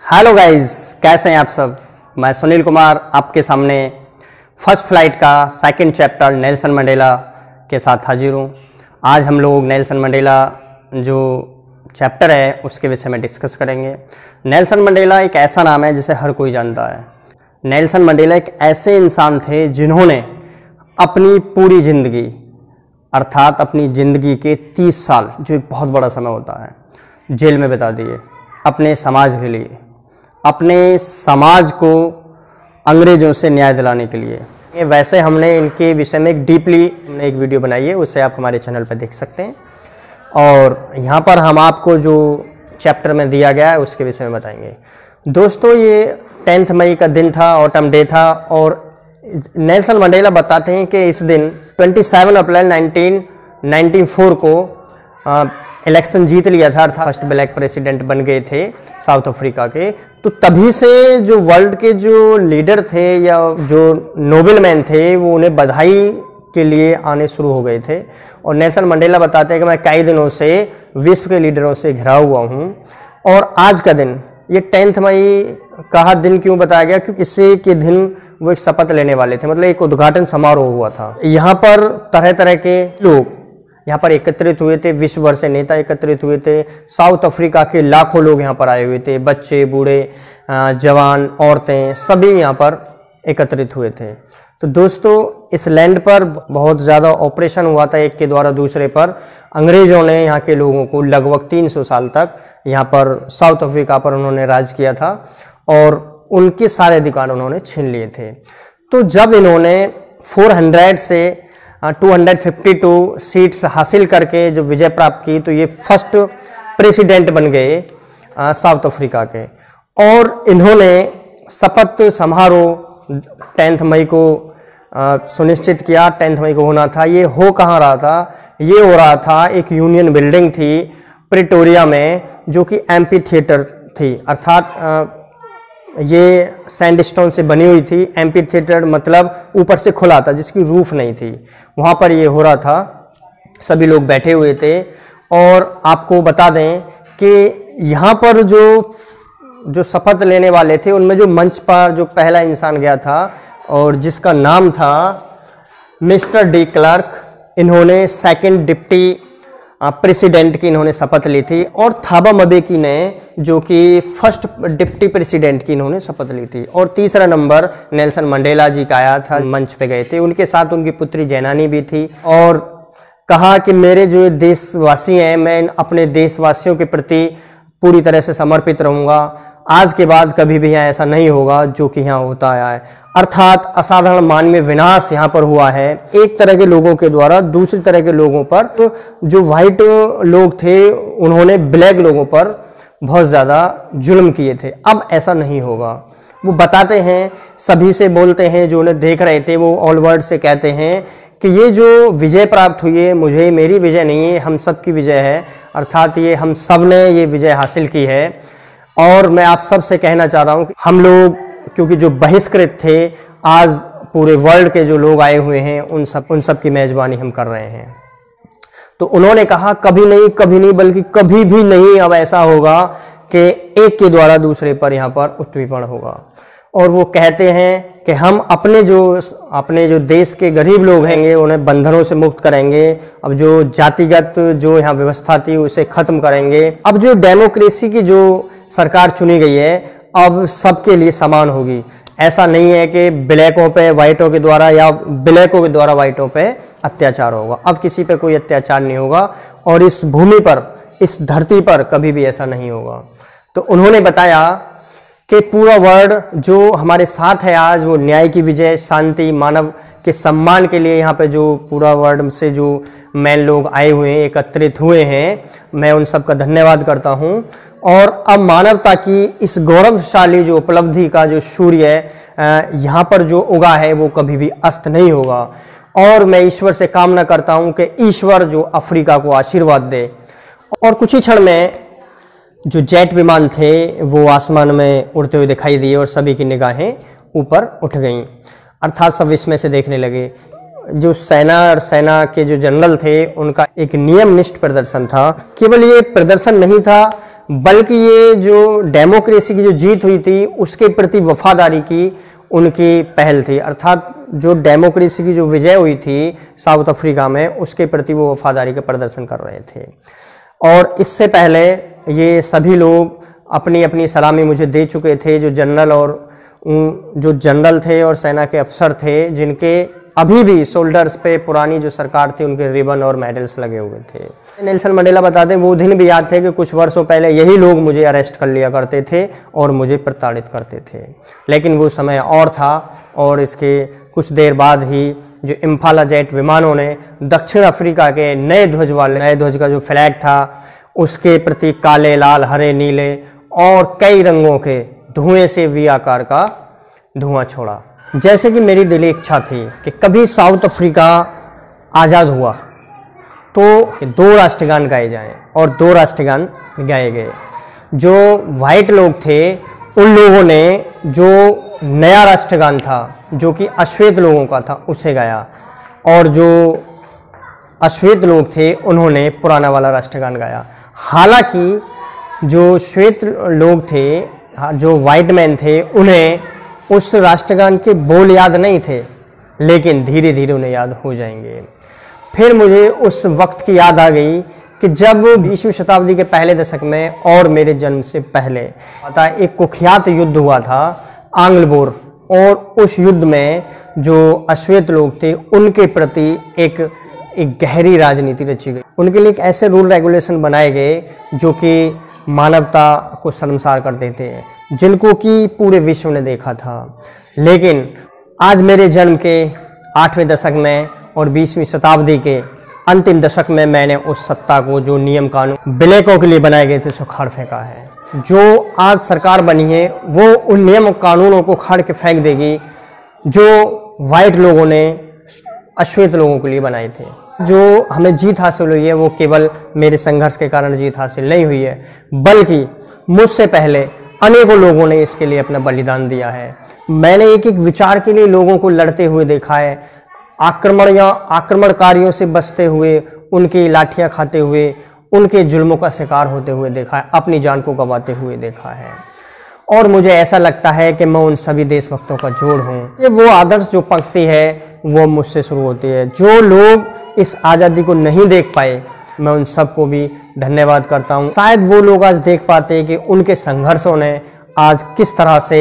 Hello guys, कैसे हैं आप सब। मैं सुनील कुमार आपके सामने फर्स्ट फ्लाइट का सेकंड चैप्टर नेल्सन मंडेला के साथ हाजिर हूँ। आज हम लोग नेल्सन मंडेला जो चैप्टर है उसके विषय में डिस्कस करेंगे। नेल्सन मंडेला एक ऐसा नाम है जिसे हर कोई जानता है। नेल्सन मंडेला एक ऐसे इंसान थे जिन्होंने अपनी पूरी ज़िंदगी अर्थात अपनी ज़िंदगी के 30 साल, जो एक बहुत बड़ा समय होता है, जेल में बिता दिए अपने समाज के लिए, अपने समाज को अंग्रेज़ों से न्याय दिलाने के लिए। वैसे हमने इनके विषय में एक वीडियो बनाई है, उसे आप हमारे चैनल पर देख सकते हैं। और यहाँ पर हम आपको जो चैप्टर में दिया गया है उसके विषय में बताएंगे। दोस्तों, ये 10 मई का दिन था, ऑटम डे था। और नेल्सन मंडेला बताते हैं कि इस दिन 27 अप्रैल 1994 को इलेक्शन जीत लिया था, अर्थात फर्स्ट ब्लैक प्रेसिडेंट बन गए थे साउथ अफ्रीका के। तो तभी से जो वर्ल्ड के जो लीडर थे या जो नोबेल मैन थे वो उन्हें बधाई के लिए आने शुरू हो गए थे। और नेल्सन मंडेला बताते हैं कि मैं कई दिनों से विश्व के लीडरों से घिरा हुआ हूँ। और आज का दिन, ये 10 मई का दिन क्यों बताया गया, क्योंकि इसी के दिन वो एक शपथ लेने वाले थे, मतलब एक उद्घाटन समारोह हुआ था। यहाँ पर तरह तरह के लोग यहाँ पर एकत्रित हुए थे, विश्व भर से नेता एकत्रित हुए थे। साउथ अफ्रीका के लाखों लोग यहाँ पर आए हुए थे, बच्चे, बूढ़े, जवान, औरतें, सभी यहाँ पर एकत्रित हुए थे। तो दोस्तों, इस लैंड पर बहुत ज़्यादा ऑपरेशन हुआ था एक के द्वारा दूसरे पर। अंग्रेज़ों ने यहाँ के लोगों को लगभग 300 साल तक यहाँ पर साउथ अफ्रीका पर उन्होंने राज किया था और उनके सारे अधिकार उन्होंने छीन लिए थे। तो जब इन्होंने 400 से 252 सीट्स हासिल करके जो विजय प्राप्त की, तो ये फर्स्ट प्रेसिडेंट बन गए साउथ अफ्रीका के। और इन्होंने शपथ समारोह 10 मई को सुनिश्चित किया। 10 मई को होना था। ये हो कहाँ रहा था? ये हो रहा था एक यूनियन बिल्डिंग थी प्रिटोरिया में, जो कि एम्पी थिएटर थी, अर्थात ये सैंडस्टोन से बनी हुई थी। एम्पी थिएटर मतलब ऊपर से खुला था, जिसकी रूफ नहीं थी। वहाँ पर ये हो रहा था, सभी लोग बैठे हुए थे। और आपको बता दें कि यहाँ पर जो शपथ लेने वाले थे उनमें जो मंच पर जो पहला इंसान गया था और जिसका नाम था मिस्टर डी क्लार्क, इन्होंने सेकंड डिप्टी प्रेसिडेंट की इन्होंने शपथ ली थी। और थाबा मबेकी ने, जो कि फर्स्ट डिप्टी प्रेसिडेंट की इन्होंने शपथ ली थी। और तीसरा नंबर नेल्सन मंडेला जी का आया था, मंच पे गए थे। उनके साथ उनकी पुत्री जैनानी भी थी। और कहा कि मेरे जो देशवासी हैं, मैं अपने देशवासियों के प्रति पूरी तरह से समर्पित रहूँगा। आज के बाद कभी भी यहाँ ऐसा नहीं होगा जो कि यहाँ होता आया है, अर्थात असाधारण मानवीय विनाश यहाँ पर हुआ है एक तरह के लोगों के द्वारा दूसरी तरह के लोगों पर। तो जो वाइट लोग थे उन्होंने ब्लैक लोगों पर बहुत ज़्यादा जुल्म किए थे। अब ऐसा नहीं होगा। वो बताते हैं, सभी से बोलते हैं, जो उन्हें देख रहे थे वो ऑल वर्ल्ड से कहते हैं कि ये जो विजय प्राप्त हुई है, मुझे मेरी विजय नहीं है, हम सब की विजय है, अर्थात ये हम सब ने ये विजय हासिल की है। और मैं आप सब से कहना चाह रहा हूँ कि हम लोग, क्योंकि जो बहिष्कृत थे, आज पूरे वर्ल्ड के जो लोग आए हुए हैं उन सब की मेजबानी हम कर रहे हैं। तो उन्होंने कहा कभी नहीं बल्कि कभी भी नहीं अब ऐसा होगा कि एक के द्वारा दूसरे पर यहाँ पर उत्पीड़न होगा। और वो कहते हैं कि हम अपने जो देश के गरीब लोग हैं उन्हें बंधनों से मुक्त करेंगे। अब जो जातिगत जो यहाँ व्यवस्था थी उसे खत्म करेंगे। अब जो डेमोक्रेसी की जो सरकार चुनी गई है अब सबके लिए समान होगी। ऐसा नहीं है कि ब्लैकों पे वाइटों के द्वारा या ब्लैकों के द्वारा वाइटों पे अत्याचार होगा। अब किसी पे कोई अत्याचार नहीं होगा और इस भूमि पर, इस धरती पर कभी भी ऐसा नहीं होगा। तो उन्होंने बताया कि पूरा वर्ल्ड जो हमारे साथ है आज, वो न्याय की विजय, शांति, मानव के सम्मान के लिए यहाँ पे जो पूरा वर्ल्ड से जो मैन लोग आए हुए हैं, एकत्रित हुए हैं, मैं उन सब का धन्यवाद करता हूँ। और अब मानवता की इस गौरवशाली जो उपलब्धि का जो सूर्य यहाँ पर जो उगा है वो कभी भी अस्त नहीं होगा। और मैं ईश्वर से कामना करता हूँ कि ईश्वर जो अफ्रीका को आशीर्वाद दे। और कुछ ही क्षण में जो जेट विमान थे वो आसमान में उड़ते हुए दिखाई दिए और सभी की निगाहें ऊपर उठ गईं, अर्थात सब इसमें से देखने लगे। जो सेना के जो जनरल थे उनका एक नियमनिष्ठ प्रदर्शन था। केवल ये प्रदर्शन नहीं था बल्कि ये जो डेमोक्रेसी की जो जीत हुई थी उसके प्रति वफादारी की उनकी पहल थी। अर्थात जो डेमोक्रेसी की जो विजय हुई थी साउथ अफ्रीका में, उसके प्रति वो वफादारी का प्रदर्शन कर रहे थे। और इससे पहले ये सभी लोग अपनी अपनी सलामी मुझे दे चुके थे, जो जनरल थे और सेना के अफसर थे, जिनके अभी भी शोल्डर्स पे पुरानी जो सरकार थी उनके रिबन और मेडल्स लगे हुए थे। नेल्सन मंडेला बताते हैं वो दिन भी याद थे कि कुछ वर्षों पहले यही लोग मुझे अरेस्ट कर लिया करते थे और मुझे प्रताड़ित करते थे, लेकिन वो समय और था। और इसके कुछ देर बाद ही जो इम्फाला जेट विमानों ने दक्षिण अफ्रीका के नए ध्वज का जो फ्लैग था उसके प्रति काले, लाल, हरे, नीले और कई रंगों के धुएं से वी आकार का धुआं छोड़ा। जैसे कि मेरी दिली इच्छा थी कि कभी साउथ अफ्रीका आज़ाद हुआ तो 2 राष्ट्रगान गाए जाएं, और 2 राष्ट्रगान गाए गए। जो वाइट लोग थे उन लोगों ने जो नया राष्ट्रगान था जो कि अश्वेत लोगों का था उसे गाया, और जो अश्वेत लोग थे उन्होंने पुराना वाला राष्ट्रगान गाया। हालांकि जो श्वेत लोग थे, जो वाइट मैन थे, उन्हें उस राष्ट्रगान के बोल याद नहीं थे, लेकिन धीरे धीरे उन्हें याद हो जाएंगे। फिर मुझे उस वक्त की याद आ गई कि जब 20वीं शताब्दी के पहले दशक में और मेरे जन्म से पहले एक कुख्यात युद्ध हुआ था आंग्ल बोर, और उस युद्ध में जो अश्वेत लोग थे उनके प्रति एक गहरी राजनीति रची गई। उनके लिए एक ऐसे रूल रेगुलेशन बनाए गए जो कि मानवता को शर्मसार करते थे, जिनको कि पूरे विश्व ने देखा था। लेकिन आज मेरे जन्म के 8वें दशक में और 20वीं शताब्दी के अंतिम दशक में मैंने उस सत्ता को, जो नियम कानून ब्लैकों के लिए बनाए गए थे, उसको खाड़ फेंका है। जो आज सरकार बनी है वो उन नियम कानूनों को खाड़ के फेंक देगी जो वाइट लोगों ने अश्वेत लोगों के लिए बनाए थे। जो हमें जीत हासिल हुई है वो केवल मेरे संघर्ष के कारण जीत हासिल नहीं हुई है, बल्कि मुझसे पहले अनेकों लोगों ने इसके लिए अपना बलिदान दिया है। मैंने एक एक विचार के लिए लोगों को लड़ते हुए देखा है, आक्रमण या आक्रमणकारियों से बचते हुए, उनकी लाठियां खाते हुए, उनके जुल्मों का शिकार होते हुए देखा है, अपनी जान को गंवाते हुए देखा है। और मुझे ऐसा लगता है कि मैं उन सभी देशभक्तों का जोड़ हूँ। ये वो आदर्श जो पंक्ति है वो मुझसे शुरू होती है। जो लोग इस आज़ादी को नहीं देख पाए, मैं उन सबको भी धन्यवाद करता हूँ। शायद वो लोग आज देख पाते हैं कि उनके संघर्षों ने आज किस तरह से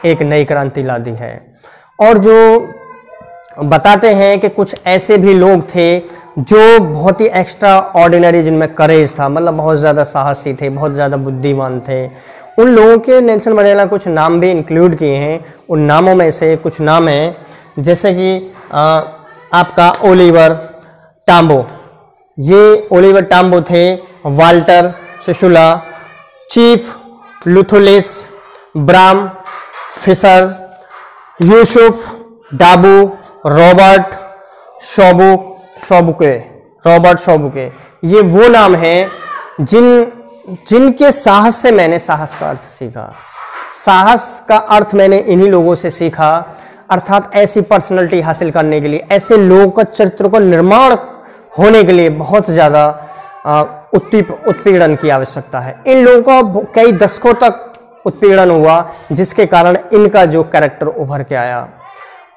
एक नई क्रांति ला दी है। और जो बताते हैं कि कुछ ऐसे भी लोग थे जो बहुत ही एक्स्ट्रा ऑर्डिनरी, जिनमें करेज था, मतलब बहुत ज़्यादा साहसी थे, बहुत ज़्यादा बुद्धिमान थे। उन लोगों के नेल्सन मंडेला कुछ नाम भी इंक्लूड किए हैं। उन नामों में से कुछ नाम हैं जैसे कि आपका ओलिवर टाम्बो। ये ओलिवर टाम्बो थे, Walter Sisulu, chief Luthulis, Bram Fischer, Yusuf Dadoo, Robert Sobukwe. ये वो नाम हैं जिनके साहस से मैंने साहस का अर्थ सीखा। साहस का अर्थ मैंने इन्हीं लोगों से सीखा, अर्थात ऐसी पर्सनैलिटी हासिल करने के लिए, ऐसे लोगों का चरित्र का निर्माण होने के लिए बहुत ज़्यादा उत्पीड़न की आवश्यकता है। इन लोगों का कई दशकों तक उत्पीड़न हुआ, जिसके कारण इनका जो कैरेक्टर उभर के आया।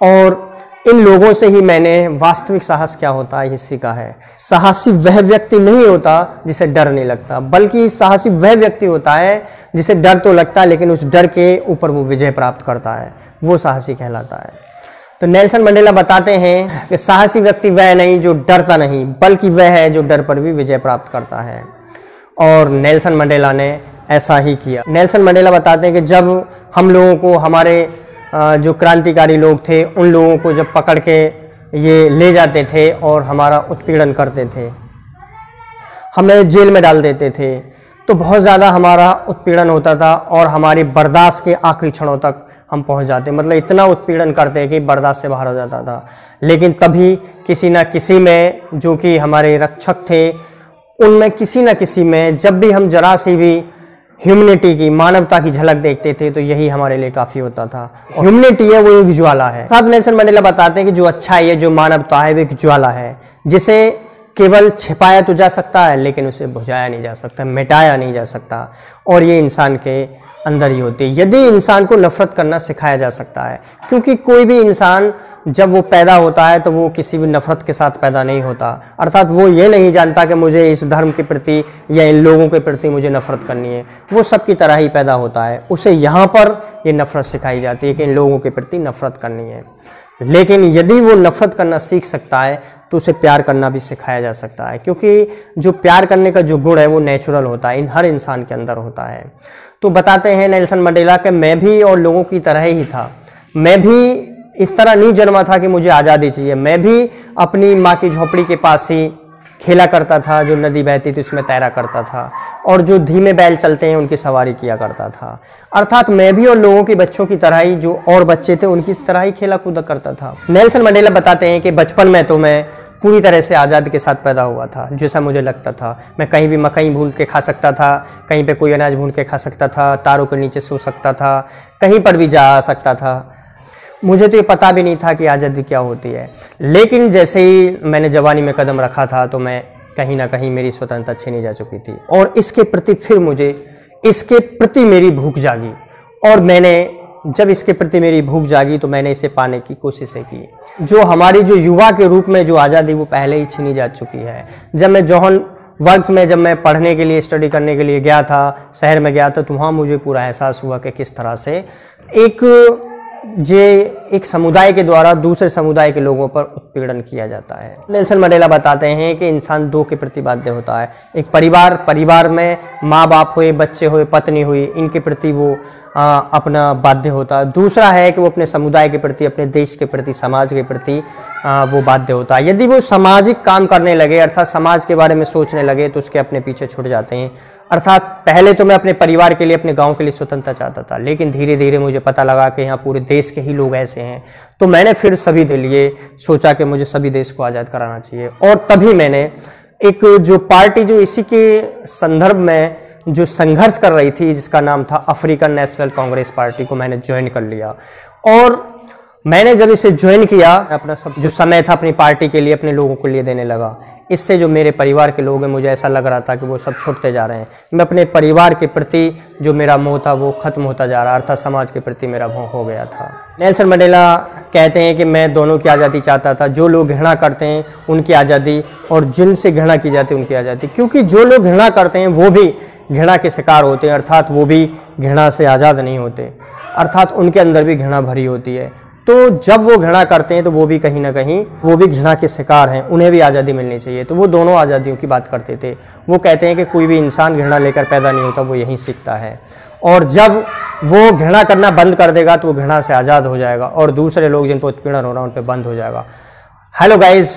और इन लोगों से ही मैंने वास्तविक साहस क्या होता है ये सीखा है। साहसी वह व्यक्ति नहीं होता जिसे डर नहीं लगता, बल्कि साहसी वह व्यक्ति होता है जिसे डर तो लगता है लेकिन उस डर के ऊपर वो विजय प्राप्त करता है, वो साहसी कहलाता है। तो नेल्सन मंडेला बताते हैं कि साहसी व्यक्ति वह नहीं जो डरता नहीं, बल्कि वह है जो डर पर भी विजय प्राप्त करता है। और नेल्सन मंडेला ने ऐसा ही किया। नेल्सन मंडेला बताते हैं कि जब हम लोगों को, हमारे जो क्रांतिकारी लोग थे, उन लोगों को जब पकड़ के ये ले जाते थे और हमारा उत्पीड़न करते थे, हमें जेल में डाल देते थे, तो बहुत ज़्यादा हमारा उत्पीड़न होता था और हमारी बर्दाश्त के आखिरी क्षणों तक हम पहुंच जाते, मतलब इतना उत्पीड़न करते कि बर्दाश्त से बाहर हो जाता था। लेकिन तभी किसी न किसी में, जो कि हमारे रक्षक थे, उनमें किसी न किसी में जब भी हम जरा सी भी ह्यूमैनिटी की, मानवता की झलक देखते थे तो यही हमारे लिए काफ़ी होता था। ह्यूमैनिटी है वो एक ज्वाला है। साथ नेल्सन मंडेला बताते हैं कि जो अच्छा है, जो मानवता है, वो एक ज्वाला है जिसे केवल छिपाया तो जा सकता है, लेकिन उसे बुझाया नहीं जा सकता, मिटाया नहीं जा सकता, और ये इंसान के अंदर ही होती है। यदि इंसान को नफरत करना सिखाया जा सकता है, क्योंकि कोई भी इंसान जब वो पैदा होता है तो वो किसी भी नफरत के साथ पैदा नहीं होता, अर्थात वो ये नहीं जानता कि मुझे इस धर्म के प्रति या इन लोगों के प्रति मुझे नफरत करनी है। वो सबकी तरह ही पैदा होता है, उसे यहाँ पर ये नफरत सिखाई जाती है कि इन लोगों के प्रति नफरत करनी है। लेकिन यदि वो नफरत करना सीख सकता है तो उसे प्यार करना भी सिखाया जा सकता है, क्योंकि जो प्यार करने का जो गुण है वो नेचुरल होता है, हर इंसान के अंदर होता है। तो बताते हैं नेल्सन मंडेला कि मैं भी और लोगों की तरह ही था, मैं भी इस तरह नहीं जन्मा था कि मुझे आज़ादी चाहिए। मैं भी अपनी माँ की झोपड़ी के पास ही खेला करता था, जो नदी बहती थी उसमें तैरा करता था, और जो धीमे बैल चलते हैं उनकी सवारी किया करता था। अर्थात मैं भी और लोगों के बच्चों की तरह ही, जो और बच्चे थे उनकी तरह ही खेला कूदा करता था। नेल्सन मंडेला बताते हैं कि बचपन में तो मैं पूरी तरह से आज़ादी के साथ पैदा हुआ था, जैसा मुझे लगता था। मैं कहीं भी मकई भून के खा सकता था, कहीं पे कोई अनाज भून के खा सकता था, तारों के नीचे सो सकता था, कहीं पर भी जा सकता था। मुझे तो ये पता भी नहीं था कि आज़ादी क्या होती है। लेकिन जैसे ही मैंने जवानी में कदम रखा था तो मैं कहीं ना कहीं मेरी स्वतंत्रता छीनी जा चुकी थी, और इसके प्रति फिर मुझे इसके प्रति मेरी भूख जागी, और मैंने जब इसके प्रति मेरी भूख जागी तो मैंने इसे पाने की कोशिशें की। जो हमारी जो युवा के रूप में जो आज़ादी वो पहले ही छीनी जा चुकी है। जब मैं जौहन वर्ग्स में जब मैं पढ़ने के लिए, स्टडी करने के लिए गया था, शहर में गया था, तो वहाँ मुझे पूरा एहसास हुआ कि किस तरह से एक समुदाय के द्वारा दूसरे समुदाय के लोगों पर उत्पीड़न किया जाता है। नेल्सन मंडेला बताते हैं कि इंसान दो के प्रति बाध्य होता है। एक परिवार में माँ बाप हुए, बच्चे हुए, पत्नी हुई, इनके प्रति वो अपना बाध्य होता है। दूसरा है कि वो अपने समुदाय के प्रति, अपने देश के प्रति, समाज के प्रति वो बाध्य होता है। यदि वो सामाजिक काम करने लगे, अर्थात समाज के बारे में सोचने लगे, तो उसके अपने पीछे छूट जाते हैं। अर्थात पहले तो मैं अपने परिवार के लिए, अपने गांव के लिए स्वतंत्रता चाहता था, लेकिन धीरे धीरे मुझे पता लगा कि यहाँ पूरे देश के ही लोग ऐसे हैं, तो मैंने फिर सभी के लिए सोचा कि मुझे सभी देश को आज़ाद कराना चाहिए। और तभी मैंने एक जो पार्टी जो इसी के संदर्भ में जो संघर्ष कर रही थी, जिसका नाम था अफ्रीकन नेशनल कांग्रेस पार्टी, को मैंने ज्वाइन कर लिया। और मैंने जब इसे ज्वाइन किया, अपना सब जो समय था अपनी पार्टी के लिए, अपने लोगों के लिए देने लगा। इससे जो मेरे परिवार के लोग हैं, मुझे ऐसा लग रहा था कि वो सब छूटते जा रहे हैं। मैं अपने परिवार के प्रति जो मेरा मोह था वो खत्म होता जा रहा, अर्थात समाज के प्रति मेरा मोह हो गया था। नेल्सन मंडेला कहते हैं कि मैं दोनों की आज़ादी चाहता था, जो लोग घृणा करते हैं उनकी आज़ादी, और जिनसे घृणा की जाती है उनकी आज़ादी। क्योंकि जो लोग घृणा करते हैं वो भी घृणा के शिकार होते हैं, अर्थात वो भी घृणा से आज़ाद नहीं होते, अर्थात उनके अंदर भी घृणा भरी होती है। तो जब वो घृणा करते हैं तो वो भी कहीं ना कहीं वो भी घृणा के शिकार हैं, उन्हें भी आज़ादी मिलनी चाहिए। तो वो दोनों आज़ादियों की बात करते थे। वो कहते हैं कि कोई भी इंसान घृणा लेकर पैदा नहीं होता, वो यहीं सीखता है, और जब वो घृणा करना बंद कर देगा तो वो घृणा से आज़ाद हो जाएगा, और दूसरे लोग जिन पर उत्पीड़न हो रहा है उन पर बंद हो जाएगा। हेलो गाइस,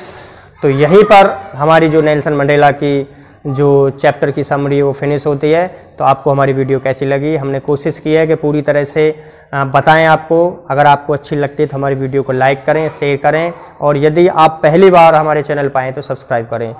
तो यहीं पर हमारी जो नेल्सन मंडेला की जो चैप्टर की समरी है वो फिनिश होती है। तो आपको हमारी वीडियो कैसी लगी? हमने कोशिश की है कि पूरी तरह से बताएं आपको। अगर आपको अच्छी लगती है तो हमारी वीडियो को लाइक करें, शेयर करें, और यदि आप पहली बार हमारे चैनल पर आएँ तो सब्सक्राइब करें।